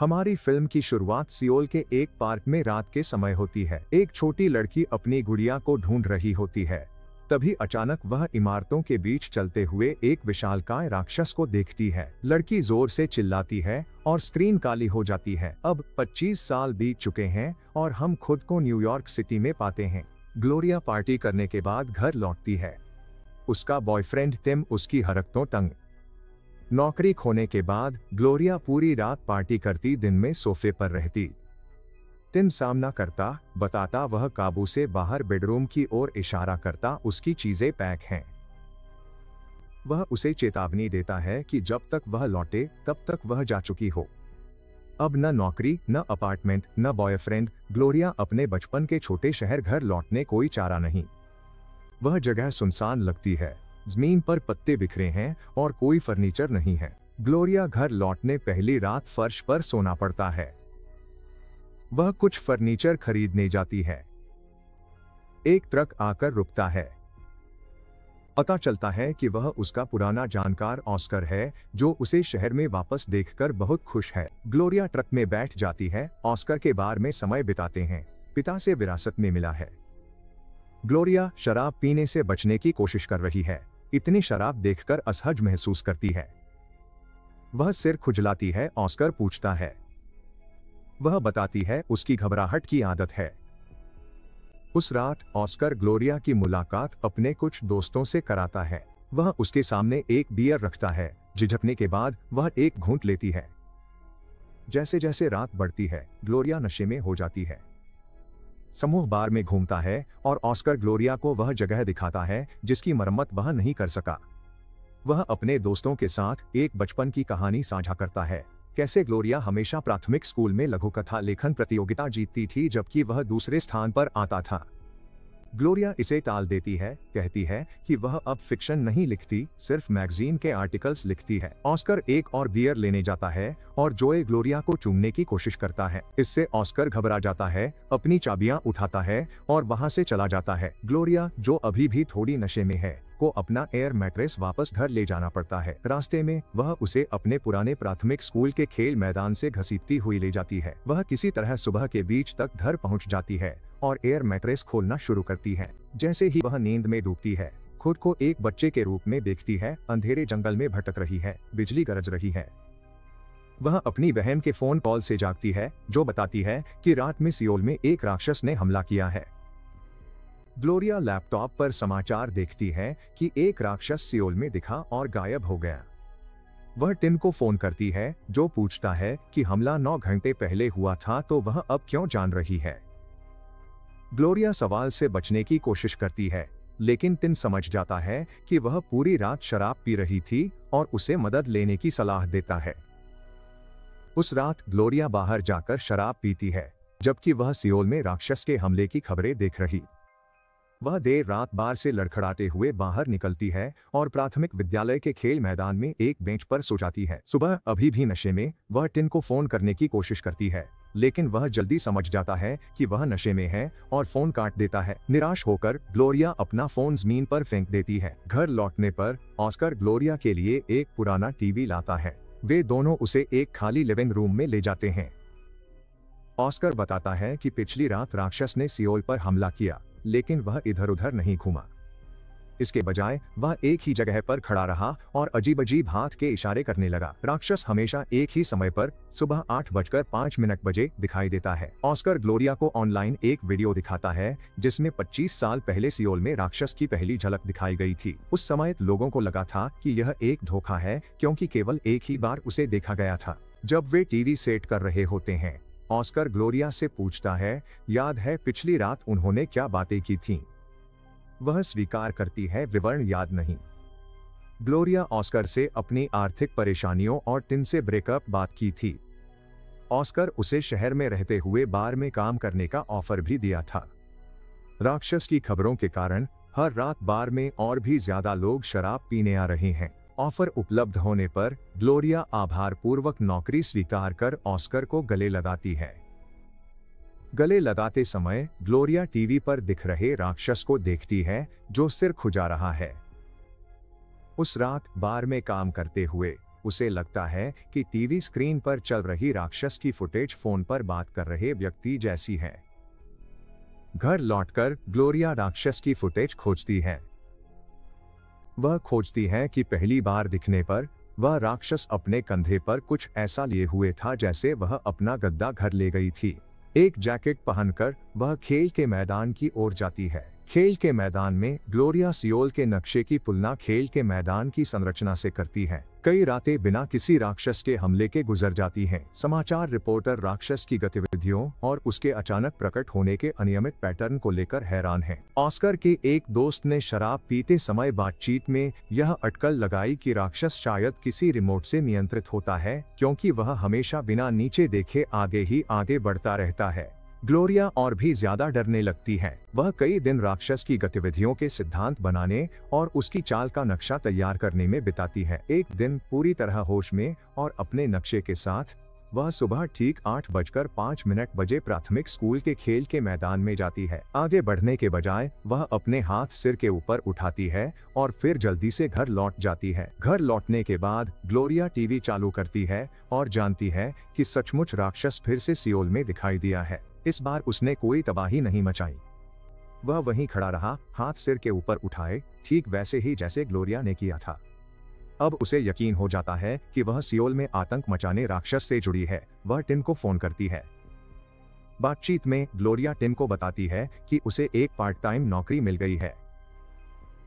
हमारी फिल्म की शुरुआत सियोल के एक पार्क में रात के समय होती है। एक छोटी लड़की अपनी गुड़िया को ढूंढ रही होती है। तभी अचानक वह इमारतों के बीच चलते हुए एक विशालकाय राक्षस को देखती है। लड़की जोर से चिल्लाती है और स्क्रीन काली हो जाती है। अब 25 साल बीत चुके हैं और हम खुद को न्यूयॉर्क सिटी में पाते हैं। ग्लोरिया पार्टी करने के बाद घर लौटती है। उसका बॉयफ्रेंड टिम उसकी हरकतों तंग। नौकरी खोने के बाद ग्लोरिया पूरी रात पार्टी करती, दिन में सोफे पर रहती। टिम सामना करता, बताता वह काबू से बाहर बेडरूम की ओर इशारा करता, उसकी चीजें पैक हैं। वह उसे चेतावनी देता है कि जब तक वह लौटे तब तक वह जा चुकी हो। अब न नौकरी, न अपार्टमेंट, न बॉयफ्रेंड। ग्लोरिया अपने बचपन के छोटे शहर घर लौटने कोई चारा नहीं। वह जगह सुनसान लगती है। जमीन पर पत्ते बिखरे हैं और कोई फर्नीचर नहीं है। ग्लोरिया घर लौटने पहली रात फर्श पर सोना पड़ता है। वह कुछ फर्नीचर खरीदने जाती है। एक ट्रक आकर रुकता है। पता चलता है कि वह उसका पुराना जानकार ऑस्कर है, जो उसे शहर में वापस देखकर बहुत खुश है। ग्लोरिया ट्रक में बैठ जाती है। ऑस्कर के बार में समय बिताते हैं। पिता से विरासत में मिला है। ग्लोरिया शराब पीने से बचने की कोशिश कर रही है। इतनी शराब देखकर असहज महसूस करती है। वह सिर खुजलाती है। ऑस्कर पूछता है। वह बताती है उसकी घबराहट की आदत है। उस रात ऑस्कर ग्लोरिया की मुलाकात अपने कुछ दोस्तों से कराता है। वह उसके सामने एक बियर रखता है। झिझकने के बाद वह एक घूंट लेती है। जैसे जैसे रात बढ़ती है, ग्लोरिया नशे में हो जाती है। समूह बार में घूमता है और ऑस्कर ग्लोरिया को वह जगह दिखाता है जिसकी मरम्मत वह नहीं कर सका। वह अपने दोस्तों के साथ एक बचपन की कहानी साझा करता है, कैसे ग्लोरिया हमेशा प्राथमिक स्कूल में लघुकथा लेखन प्रतियोगिता जीतती थी जबकि वह दूसरे स्थान पर आता था। ग्लोरिया इसे टाल देती है, कहती है कि वह अब फिक्शन नहीं लिखती, सिर्फ मैगजीन के आर्टिकल्स लिखती है। ऑस्कर एक और बियर लेने जाता है और जोए ग्लोरिया को चूमने की कोशिश करता है। इससे ऑस्कर घबरा जाता है, अपनी चाबियां उठाता है और वहां से चला जाता है। ग्लोरिया, जो अभी भी थोड़ी नशे में है, को अपना एयर मैट्रेस वापस घर ले जाना पड़ता है। रास्ते में वह उसे अपने पुराने प्राथमिक स्कूल के खेल मैदान से घसीटती हुई ले जाती है। वह किसी तरह सुबह के बीच तक घर पहुंच जाती है और एयर मैट्रेस खोलना शुरू करती है। जैसे ही वह नींद में डूबती है, खुद को एक बच्चे के रूप में देखती है। अंधेरे जंगल में भटक रही है, बिजली गरज रही है। वह अपनी बहन के फोन कॉल से जागती है, जो बताती है कि रात में सियोल में एक राक्षस ने हमला किया है। ग्लोरिया लैपटॉप पर समाचार देखती है कि एक राक्षस सियोल में दिखा और गायब हो गया। वह टिम को फोन करती है, जो पूछता है कि हमला 9 घंटे पहले हुआ था, तो वह अब क्यों जान रही है। ग्लोरिया सवाल से बचने की कोशिश करती है, लेकिन टिम समझ जाता है कि वह पूरी रात शराब पी रही थी और उसे मदद लेने की सलाह देता है। उस रात ग्लोरिया बाहर जाकर शराब पीती है, जबकि वह सियोल में राक्षस के हमले की खबरें देख रही। वह देर रात बार से लड़खड़ाते हुए बाहर निकलती है और प्राथमिक विद्यालय के खेल मैदान में एक बेंच पर सो जाती है। सुबह अभी भी नशे में वह टिम को फोन करने की कोशिश करती है, लेकिन वह जल्दी समझ जाता है कि वह नशे में है और फोन काट देता है। निराश होकर ग्लोरिया अपना फोन जमीन पर फेंक देती है। घर लौटने पर ऑस्कर ग्लोरिया के लिए एक पुराना टीवी लाता है। वे दोनों उसे एक खाली लिविंग रूम में ले जाते हैं। ऑस्कर बताता है कि पिछली रात राक्षस ने सियोल पर हमला किया, लेकिन वह इधर उधर नहीं घूमा। इसके बजाय वह एक ही जगह पर खड़ा रहा और अजीब-अजीब हाथ के इशारे करने लगा। राक्षस हमेशा एक ही समय पर सुबह 8:05 बजे दिखाई देता है। ऑस्कर ग्लोरिया को ऑनलाइन एक वीडियो दिखाता है जिसमें 25 साल पहले सियोल में राक्षस की पहली झलक दिखाई गई थी। उस समय लोगों को लगा था कि यह एक धोखा है, क्योंकि केवल एक ही बार उसे देखा गया था। जब वे टीवी सेट कर रहे होते हैं, ऑस्कर ग्लोरिया से पूछता है, याद है पिछली रात उन्होंने क्या बातें की थीं? वह स्वीकार करती है, विवरण याद नहीं। ग्लोरिया ऑस्कर से अपनी आर्थिक परेशानियों और टिम से ब्रेकअप बात की थी। ऑस्कर उसे शहर में रहते हुए बार में काम करने का ऑफर भी दिया था। राक्षस की खबरों के कारण हर रात बार में और भी ज्यादा लोग शराब पीने आ रहे हैं। ऑफर उपलब्ध होने पर ग्लोरिया आभारपूर्वक नौकरी स्वीकार कर ऑस्कर को गले लगाती है। गले लगाते समय ग्लोरिया टीवी पर दिख रहे राक्षस को देखती है, जो सिर खुजा रहा है। उस रात बार में काम करते हुए उसे लगता है कि टीवी स्क्रीन पर चल रही राक्षस की फुटेज फोन पर बात कर रहे व्यक्ति जैसी है। घर लौटकर ग्लोरिया राक्षस की फुटेज खोजती है। वह खोजती है कि पहली बार दिखने पर वह राक्षस अपने कंधे पर कुछ ऐसा लिए हुए था जैसे वह अपना गद्दा घर ले गई थी। एक जैकेट पहनकर वह खेल के मैदान की ओर जाती है। खेल के मैदान में ग्लोरिया सियोल के नक्शे की तुलना खेल के मैदान की संरचना से करती है। कई रातें बिना किसी राक्षस के हमले के गुजर जाती हैं। समाचार रिपोर्टर राक्षस की गतिविधियों और उसके अचानक प्रकट होने के अनियमित पैटर्न को लेकर हैरान हैं। ऑस्कर के एक दोस्त ने शराब पीते समय बातचीत में यह अटकल लगाई कि राक्षस शायद किसी रिमोट से नियंत्रित होता है, क्योंकि वह हमेशा बिना नीचे देखे आगे ही आगे बढ़ता रहता है। ग्लोरिया और भी ज्यादा डरने लगती है। वह कई दिन राक्षस की गतिविधियों के सिद्धांत बनाने और उसकी चाल का नक्शा तैयार करने में बिताती है। एक दिन पूरी तरह होश में और अपने नक्शे के साथ वह सुबह ठीक 8:05 बजे प्राथमिक स्कूल के खेल के मैदान में जाती है। आगे बढ़ने के बजाय वह अपने हाथ सिर के ऊपर उठाती है और फिर जल्दी से घर लौट जाती है। घर लौटने के बाद ग्लोरिया टीवी चालू करती है और जानती है कि सचमुच राक्षस फिर से सियोल में दिखाई दिया है। इस बार उसने कोई तबाही नहीं मचाई। वह वहीं खड़ा रहा, हाथ सिर के ऊपर उठाए, ठीक वैसे ही जैसे ग्लोरिया ने किया था। अब उसे यकीन हो जाता है कि वह सियोल में आतंक मचाने राक्षस से जुड़ी है। वह टिम को फोन करती है। बातचीत में ग्लोरिया टिम को बताती है कि उसे एक पार्ट टाइम नौकरी मिल गई है।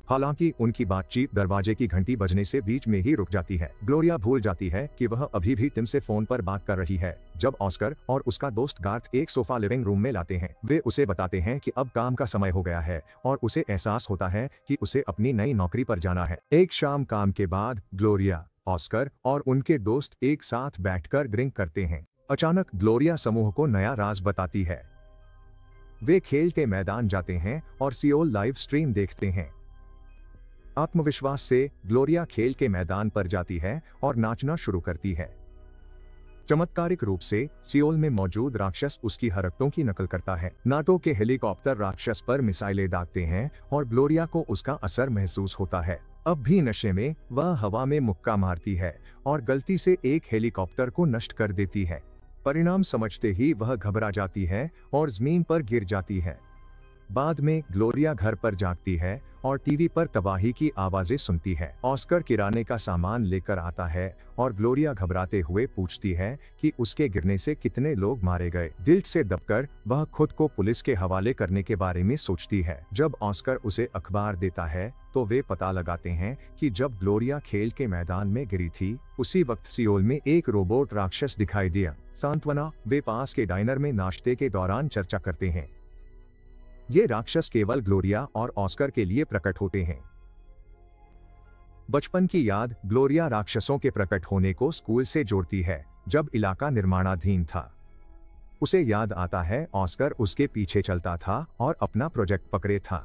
हालांकि उनकी बातचीत दरवाजे की घंटी बजने से बीच में ही रुक जाती है। ग्लोरिया भूल जाती है कि वह अभी भी टिम से फोन पर बात कर रही है। जब ऑस्कर और उसका दोस्त गार्थ एक सोफा लिविंग रूम में लाते हैं, वे उसे बताते हैं कि अब काम का समय हो गया है और उसे एहसास होता है कि उसे अपनी नई नौकरी पर जाना है। एक शाम काम के बाद ग्लोरिया, ऑस्कर और उनके दोस्त एक साथ बैठकर ड्रिंक करते हैं। अचानक ग्लोरिया समूह को नया राज बताती है। वे खेल के मैदान जाते हैं और सियोल लाइव स्ट्रीम देखते हैं। आत्मविश्वास से ग्लोरिया खेल के मैदान पर जाती है और नाचना शुरू करती है। चमत्कारिक रूप से सियोल में मौजूद राक्षस उसकी हरकतों की नकल करता है। नाटो के हेलीकॉप्टर राक्षस पर मिसाइलें दागते हैं और ग्लोरिया को उसका असर महसूस होता है। अब भी नशे में वह हवा में मुक्का मारती है और गलती से एक हेलीकॉप्टर को नष्ट कर देती है। परिणाम समझते ही वह घबरा जाती है और जमीन पर गिर जाती है। बाद में ग्लोरिया घर पर जागती है और टीवी पर तबाही की आवाजें सुनती है। ऑस्कर किराने का सामान लेकर आता है और ग्लोरिया घबराते हुए पूछती है कि उसके गिरने से कितने लोग मारे गए। दिल से दबकर वह खुद को पुलिस के हवाले करने के बारे में सोचती है। जब ऑस्कर उसे अखबार देता है तो वे पता लगाते हैं कि जब ग्लोरिया खेल के मैदान में गिरी थी, उसी वक्त सियोल में एक रोबोट राक्षस दिखाई दिया। सांत्वना, वे पास के डाइनर में नाश्ते के दौरान चर्चा करते हैं। ये राक्षस केवल ग्लोरिया और ऑस्कर के लिए प्रकट होते हैं। बचपन की याद ग्लोरिया राक्षसों के प्रकट होने को स्कूल से जोड़ती है, जब इलाका निर्माणाधीन था। उसे याद आता है ऑस्कर उसके पीछे चलता था और अपना प्रोजेक्ट पकड़े था।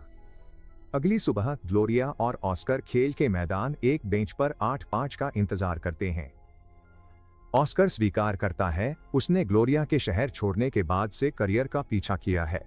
अगली सुबह ग्लोरिया और ऑस्कर खेल के मैदान एक बेंच पर 8:05 का इंतजार करते हैं। ऑस्कर स्वीकार करता है उसने ग्लोरिया के शहर छोड़ने के बाद से करियर का पीछा किया है।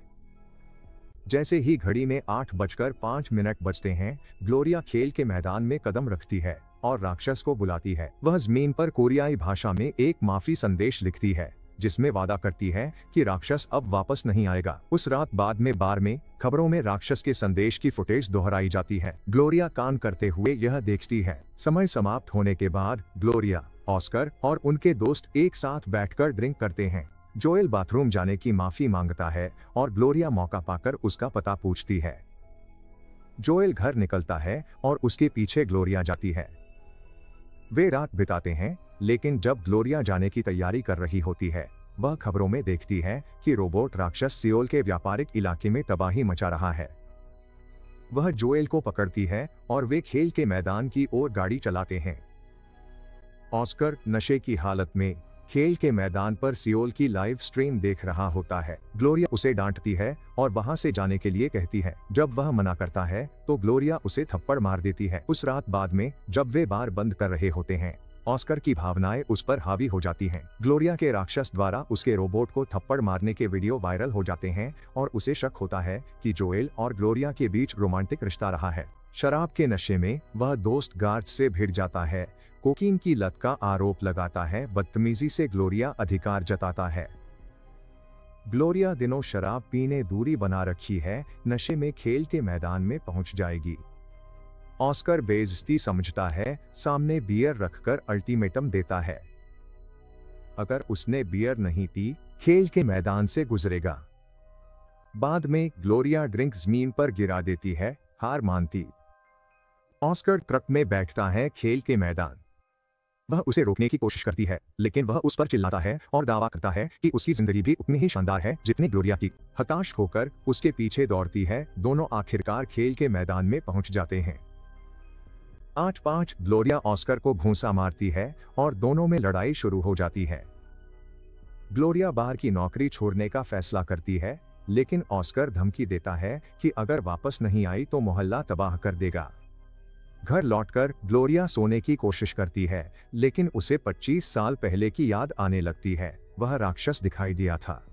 जैसे ही घड़ी में 8:05 बजते हैं, ग्लोरिया खेल के मैदान में कदम रखती है और राक्षस को बुलाती है। वह जमीन पर कोरियाई भाषा में एक माफी संदेश लिखती है, जिसमें वादा करती है कि राक्षस अब वापस नहीं आएगा। उस रात बाद में बार में खबरों में राक्षस के संदेश की फुटेज दोहराई जाती है। ग्लोरिया कान करते हुए यह देखती है। समय समाप्त होने के बाद ग्लोरिया, ऑस्कर और उनके दोस्त एक साथ बैठकर ड्रिंक करते हैं। जोएल बाथरूम जाने की माफी मांगता है और ग्लोरिया मौका पाकर उसका पता पूछती है। जोएल घर निकलता है और उसके पीछे ग्लोरिया जाती है। वे रात बिताते हैं, लेकिन जब ग्लोरिया जाने की तैयारी कर रही होती है, वह खबरों में देखती है कि रोबोट राक्षस सियोल के व्यापारिक इलाके में तबाही मचा रहा है। वह जोएल को पकड़ती है और वे खेल के मैदान की ओर गाड़ी चलाते हैं। ऑस्कर नशे की हालत में खेल के मैदान पर सियोल की लाइव स्ट्रीम देख रहा होता है। ग्लोरिया उसे डांटती है और वहां से जाने के लिए कहती है। जब वह मना करता है तो ग्लोरिया उसे थप्पड़ मार देती है। उस रात बाद में जब वे बार बंद कर रहे होते हैं, ऑस्कर की भावनाएं उस पर हावी हो जाती हैं। ग्लोरिया के राक्षस द्वारा उसके रोबोट को थप्पड़ मारने के वीडियो वायरल हो जाते हैं और उसे शक होता है कि जोएल और ग्लोरिया के बीच रोमांटिक रिश्ता रहा है। शराब के नशे में वह दोस्त गार्थ से भिड़ जाता है। कोकीन की लत का आरोप लगाता है। बदतमीजी से ग्लोरिया अधिकार जताता है। ग्लोरिया दिनों शराब पीने दूरी बना रखी है, नशे में खेल के मैदान में पहुंच जाएगी। ऑस्कर बेइज्जती समझता है, सामने बियर रखकर अल्टीमेटम देता है। अगर उसने बियर नहीं पी, खेल के मैदान से गुजरेगा। बाद में ग्लोरिया ड्रिंक जमीन पर गिरा देती है, हार मानती। ऑस्कर ट्रक में बैठता है खेल के मैदान। वह उसे रोकने की कोशिश करती है, लेकिन वह उस पर चिल्लाता है और दावा करता है कि उसकी जिंदगी भी उतनी ही शानदार है जितनी ग्लोरिया की। हताश होकर उसके पीछे दौड़ती है। दोनों आखिरकार खेल के मैदान में पहुंच जाते हैं। 8-5 ग्लोरिया ऑस्कर को घूंसा मारती है और दोनों में लड़ाई शुरू हो जाती है। ग्लोरिया बार की नौकरी छोड़ने का फैसला करती है, लेकिन ऑस्कर धमकी देता है कि अगर वापस नहीं आई तो मोहल्ला तबाह कर देगा। घर लौटकर ग्लोरिया सोने की कोशिश करती है, लेकिन उसे 25 साल पहले की याद आने लगती है। वह राक्षस दिखाई दिया था।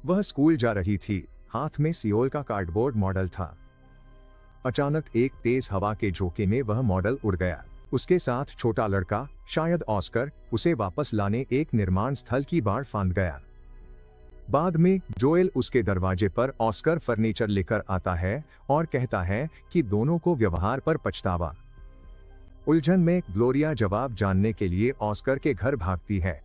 वह स्कूल जा रही थी, हाथ में सियोल का कार्डबोर्ड मॉडल था। अचानक एक तेज हवा के झोंके में वह मॉडल उड़ गया। उसके साथ छोटा लड़का, शायद ऑस्कर, उसे वापस लाने एक निर्माण स्थल की बाड़ फांद गया। बाद में जोएल उसके दरवाजे पर ऑस्कर फर्नीचर लेकर आता है और कहता है कि दोनों को व्यवहार पर पछतावा। उलझन में ग्लोरिया जवाब जानने के लिए ऑस्कर के घर भागती है।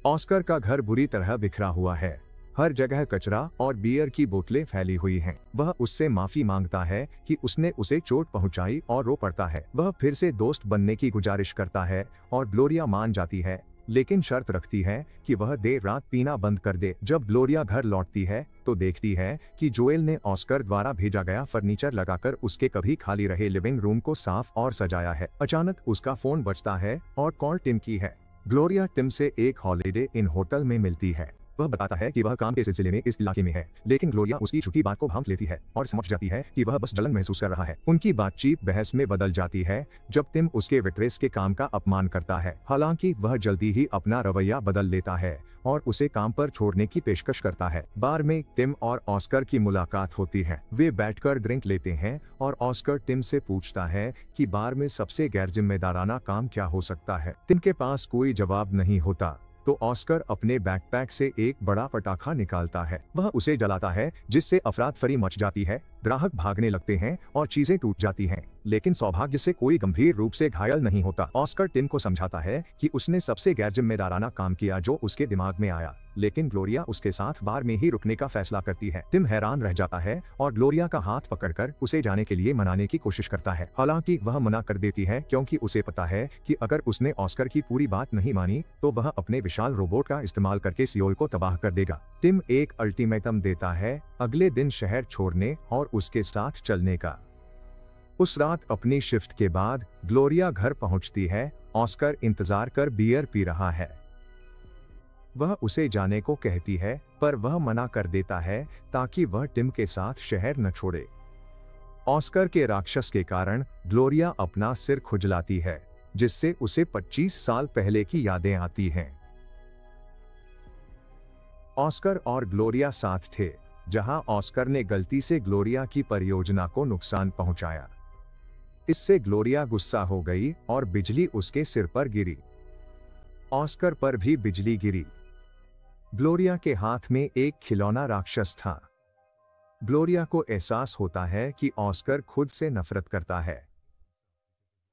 ऑस्कर का घर बुरी तरह बिखरा हुआ है। हर जगह कचरा और बियर की बोतलें फैली हुई हैं। वह उससे माफी मांगता है कि उसने उसे चोट पहुंचाई और रो पड़ता है। वह फिर से दोस्त बनने की गुजारिश करता है और ग्लोरिया मान जाती है, लेकिन शर्त रखती है कि वह देर रात पीना बंद कर दे। जब ग्लोरिया घर लौटती है तो देखती है कि जोएल ने ऑस्कर द्वारा भेजा गया फर्नीचर लगाकर उसके कभी खाली रहे लिविंग रूम को साफ और सजाया है। अचानक उसका फोन बजता है और कॉल टिम की है। ग्लोरिया टिम से एक हॉलिडे इन होटल में मिलती है। वह बताता है कि वह काम के सिलसिले में इस इलाके में है, लेकिन ग्लोरिया उसकी झूठी बात को भांप लेती है और समझ जाती है कि वह बस जलन महसूस कर रहा है। उनकी बातचीत बहस में बदल जाती है जब टिम उसके वेट्रेस के काम का अपमान करता है। हालांकि वह जल्दी ही अपना रवैया बदल लेता है और उसे काम पर छोड़ने की पेशकश करता है। बार में टिम और ऑस्कर की मुलाकात होती है। वे बैठकर ड्रिंक लेते हैं और ऑस्कर टिम से पूछता है कि बार में सबसे गैर जिम्मेदाराना काम क्या हो सकता है। टिम के पास कोई जवाब नहीं होता तो ऑस्कर अपने बैकपैक से एक बड़ा पटाखा निकालता है। वह उसे जलाता है, जिससे अफरातफरी मच जाती है। ग्राहक भागने लगते हैं और चीजें टूट जाती हैं, लेकिन सौभाग्य से कोई गंभीर रूप से घायल नहीं होता। ऑस्कर टिम को समझाता है कि उसने सबसे गैर जिम्मेदाराना काम किया जो उसके दिमाग में आया, लेकिन ग्लोरिया उसके साथ बार में ही रुकने का फैसला करती है। टिम हैरान रह जाता है और ग्लोरिया का हाथ पकड़कर उसे जाने के लिए मनाने की कोशिश करता है। हालांकि वह मना कर देती है, क्योंकि उसे पता है कि अगर उसने ऑस्कर की पूरी बात नहीं मानी तो वह अपने विशाल रोबोट का इस्तेमाल करके सियोल को तबाह कर देगा। टिम एक अल्टीमेटम देता है, अगले दिन शहर छोड़ने और उसके साथ चलने का। उस रात अपनी शिफ्ट के बाद ग्लोरिया घर पहुंचती है। ऑस्कर इंतजार कर बियर पी रहा है। वह उसे जाने को कहती है, पर वह मना कर देता है ताकि वह टिम के साथ शहर न छोड़े। ऑस्कर के राक्षस के कारण ग्लोरिया अपना सिर खुजलाती है, जिससे उसे 25 साल पहले की यादें आती हैं। ऑस्कर और ग्लोरिया साथ थे, जहां ऑस्कर ने गलती से ग्लोरिया की परियोजना को नुकसान पहुंचाया। इससे ग्लोरिया गुस्सा हो गई और बिजली उसके सिर पर गिरी। ऑस्कर पर भी बिजली गिरी। ग्लोरिया के हाथ में एक खिलौना राक्षस था। ग्लोरिया को एहसास होता है कि ऑस्कर खुद से नफरत करता है।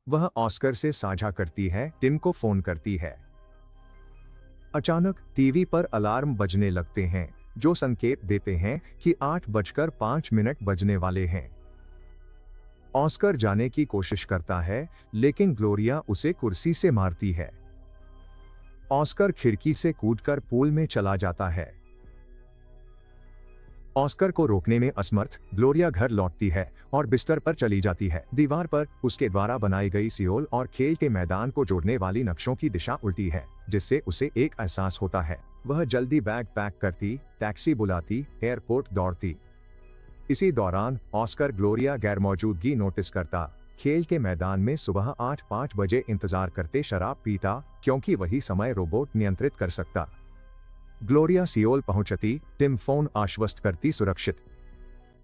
वह ऑस्कर से साझा करती है, टिम को फोन करती है। अचानक टीवी पर अलार्म बजने लगते हैं, जो संकेत देते हैं कि 8:05 बजने वाले हैं। ऑस्कर जाने की कोशिश करता है, लेकिन ग्लोरिया उसे कुर्सी से मारती है। ऑस्कर खिड़की से कूदकर पूल में चला जाता है। ऑस्कर को रोकने में असमर्थ ग्लोरिया घर लौटती है और बिस्तर पर चली जाती है। दीवार पर उसके द्वारा बनाई गई सियोल और खेल के मैदान को जोड़ने वाली नक्शों की दिशा उल्टी है, जिससे उसे एक एहसास होता है। वह जल्दी बैग पैक करती, टैक्सी बुलाती, एयरपोर्ट दौड़ती। इसी दौरान ऑस्कर ग्लोरिया गैरमौजूदगी नोटिस करता। खेल के मैदान में सुबह 8-5 बजे इंतजार करते शराब पीता, क्योंकि वही समय रोबोट नियंत्रित कर सकता। ग्लोरिया सियोल पहुंचती, टिम फोन आश्वस्त करती सुरक्षित।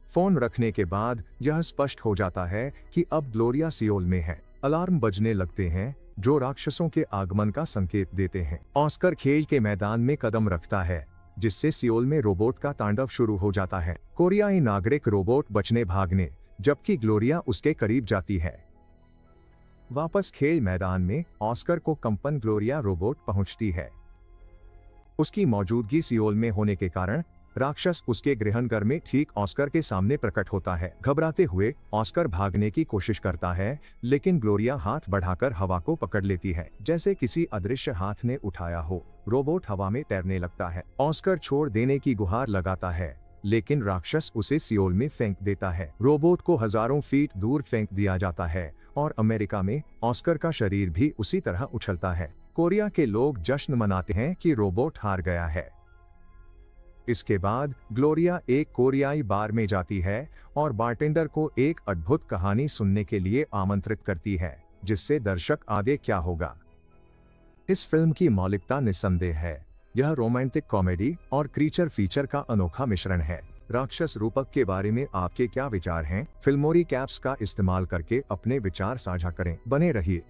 फोन रखने के बाद यह स्पष्ट हो जाता है कि अब ग्लोरिया सियोल में है। अलार्म बजने लगते हैं जो राक्षसों के आगमन का संकेत देते हैं। ऑस्कर खेल के मैदान में कदम रखता है, जिससे सियोल में रोबोट का तांडव शुरू हो जाता है। कोरियाई नागरिक रोबोट बचने भागने, जबकि ग्लोरिया उसके करीब जाती है। वापस खेल मैदान में ऑस्कर को कंपन ग्लोरिया रोबोट पहुंचती है। उसकी मौजूदगी सियोल में होने के कारण राक्षस उसके गृहनगर में ठीक ऑस्कर के सामने प्रकट होता है। घबराते हुए ऑस्कर भागने की कोशिश करता है, लेकिन ग्लोरिया हाथ बढ़ाकर हवा को पकड़ लेती है, जैसे किसी अदृश्य हाथ ने उठाया हो। रोबोट हवा में तैरने लगता है। ऑस्कर छोड़ देने की गुहार लगाता है, लेकिन राक्षस उसे सियोल में फेंक देता है। रोबोट को हजारों फीट दूर फेंक दिया जाता है और अमेरिका में ऑस्कर का शरीर भी उसी तरह उछलता है। कोरिया के लोग जश्न मनाते हैं कि रोबोट हार गया है। इसके बाद ग्लोरिया एक कोरियाई बार में जाती है और बारटेंडर को एक अद्भुत कहानी सुनने के लिए आमंत्रित करती है, जिससे दर्शक आगे क्या होगा। इस फिल्म की मौलिकता निस्संदेह है। यह रोमांटिक कॉमेडी और क्रीचर फीचर का अनोखा मिश्रण है। राक्षस रूपक के बारे में आपके क्या विचार हैं? फिल्मोरी कैप्स का इस्तेमाल करके अपने विचार साझा करें। बने रहिए।